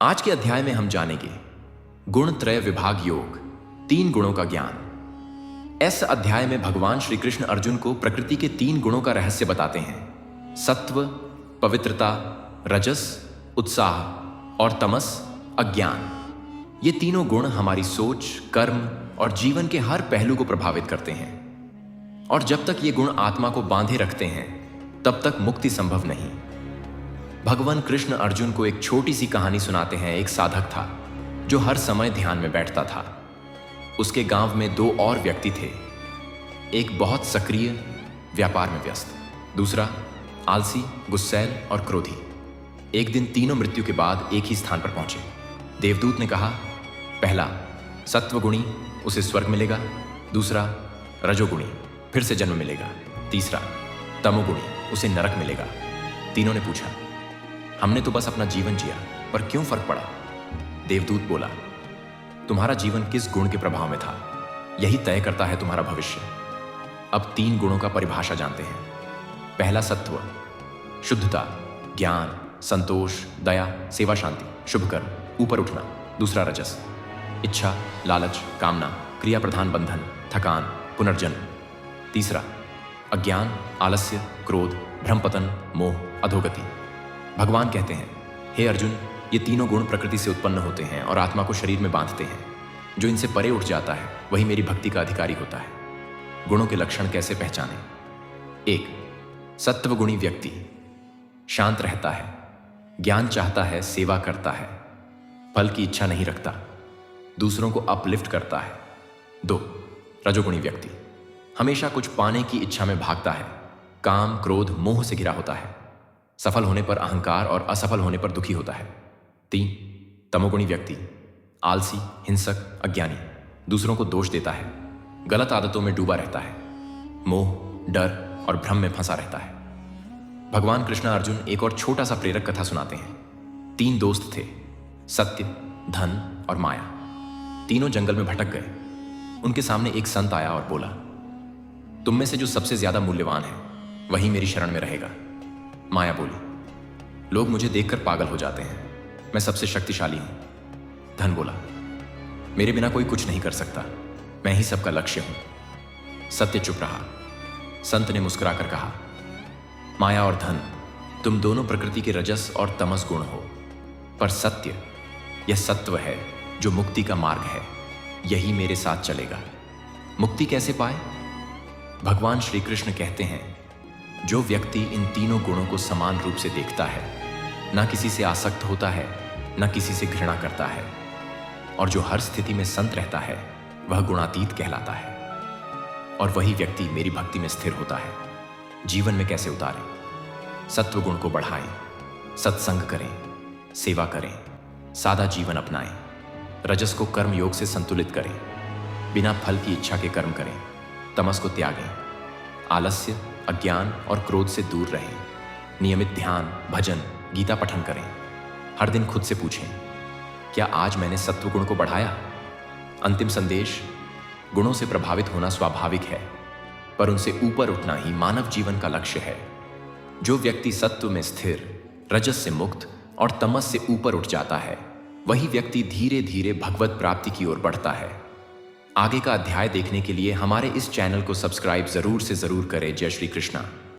आज के अध्याय में हम जानेंगे गुण त्रय विभाग योग, 3 गुणों का ज्ञान। इस अध्याय में भगवान श्री कृष्ण अर्जुन को प्रकृति के 3 गुणों का रहस्य बताते हैं। सत्व, पवित्रता, रजस, उत्साह और तमस, अज्ञान। ये तीनों गुण हमारी सोच, कर्म और जीवन के हर पहलू को प्रभावित करते हैं। और जब तक ये गुण आत्मा को बांधे रखते हैं तब तक मुक्ति संभव नहीं। भगवान कृष्ण अर्जुन को एक छोटी सी कहानी सुनाते हैं। एक साधक था जो हर समय ध्यान में बैठता था। उसके गांव में 2 और व्यक्ति थे। एक बहुत सक्रिय, व्यापार में व्यस्त, दूसरा आलसी, गुस्सैल और क्रोधी। एक दिन तीनों मृत्यु के बाद एक ही स्थान पर पहुंचे। देवदूत ने कहा, पहला सत्वगुणी, उसे स्वर्ग मिलेगा। दूसरा रजोगुणी, फिर से जन्म मिलेगा। तीसरा तमोगुणी, उसे नरक मिलेगा। तीनों ने पूछा, हमने तो बस अपना जीवन जिया, पर क्यों फर्क पड़ा? देवदूत बोला, तुम्हारा जीवन किस गुण के प्रभाव में था, यही तय करता है तुम्हारा भविष्य। अब 3 गुणों का परिभाषा जानते हैं। पहला सत्व, शुद्धता, ज्ञान, संतोष, दया, सेवा, शांति, शुभ कर्म, ऊपर उठना। दूसरा रजस, इच्छा, लालच, कामना, क्रिया प्रधान बंधन, थकान, पुनर्जन्म। तीसरा अज्ञान, आलस्य, क्रोध, भ्रमपतन, मोह, अधोगति। भगवान कहते हैं, हे अर्जुन, ये तीनों गुण प्रकृति से उत्पन्न होते हैं और आत्मा को शरीर में बांधते हैं। जो इनसे परे उठ जाता है वही मेरी भक्ति का अधिकारी होता है। गुणों के लक्षण कैसे पहचानें? 1. सत्वगुणी व्यक्ति शांत रहता है, ज्ञान चाहता है, सेवा करता है, फल की इच्छा नहीं रखता, दूसरों को अपलिफ्ट करता है। 2. रजोगुणी व्यक्ति हमेशा कुछ पाने की इच्छा में भागता है, काम, क्रोध, मोह से घिरा होता है, सफल होने पर अहंकार और असफल होने पर दुखी होता है। 3. तमोगुणी व्यक्ति आलसी, हिंसक, अज्ञानी, दूसरों को दोष देता है, गलत आदतों में डूबा रहता है, मोह, डर और भ्रम में फंसा रहता है। भगवान कृष्ण अर्जुन एक और छोटा सा प्रेरक कथा सुनाते हैं। 3 दोस्त थे, सत्य, धन और माया। तीनों जंगल में भटक गए। उनके सामने एक संत आया और बोला, तुम में से जो सबसे ज्यादा मूल्यवान है वही मेरी शरण में रहेगा। माया बोली, लोग मुझे देखकर पागल हो जाते हैं, मैं सबसे शक्तिशाली हूं। धन बोला, मेरे बिना कोई कुछ नहीं कर सकता, मैं ही सबका लक्ष्य हूं। सत्य चुप रहा। संत ने मुस्कुराकर कहा, माया और धन, तुम दोनों प्रकृति के रजस और तमस गुण हो, पर सत्य, यह सत्व है जो मुक्ति का मार्ग है, यही मेरे साथ चलेगा। मुक्ति कैसे पाए? भगवान श्री कृष्ण कहते हैं, जो व्यक्ति इन तीनों गुणों को समान रूप से देखता है, ना किसी से आसक्त होता है, ना किसी से घृणा करता है, और जो हर स्थिति में संत रहता है, वह गुणातीत कहलाता है। और वही व्यक्ति मेरी भक्ति में स्थिर होता है। जीवन में कैसे उतारें? सत्व गुण को बढ़ाएं, सत्संग करें, सेवा करें, सादा जीवन अपनाएं, रजस को कर्म योग से संतुलित करें, बिना फल की इच्छा के कर्म करें, तमस को त्यागें, आलस्य, अज्ञान और क्रोध से दूर रहें, नियमित ध्यान, भजन, गीता पठन करें। हर दिन खुद से पूछें, क्या आज मैंने सत्व गुण को बढ़ाया? अंतिम संदेश, गुणों से प्रभावित होना स्वाभाविक है, पर उनसे ऊपर उठना ही मानव जीवन का लक्ष्य है। जो व्यक्ति सत्व में स्थिर, रजस से मुक्त और तमस से ऊपर उठ जाता है, वही व्यक्ति धीरे धीरे भगवत प्राप्ति की ओर बढ़ता है। आगे का अध्याय देखने के लिए हमारे इस चैनल को सब्सक्राइब जरूर से जरूर करें। जय श्री कृष्णा।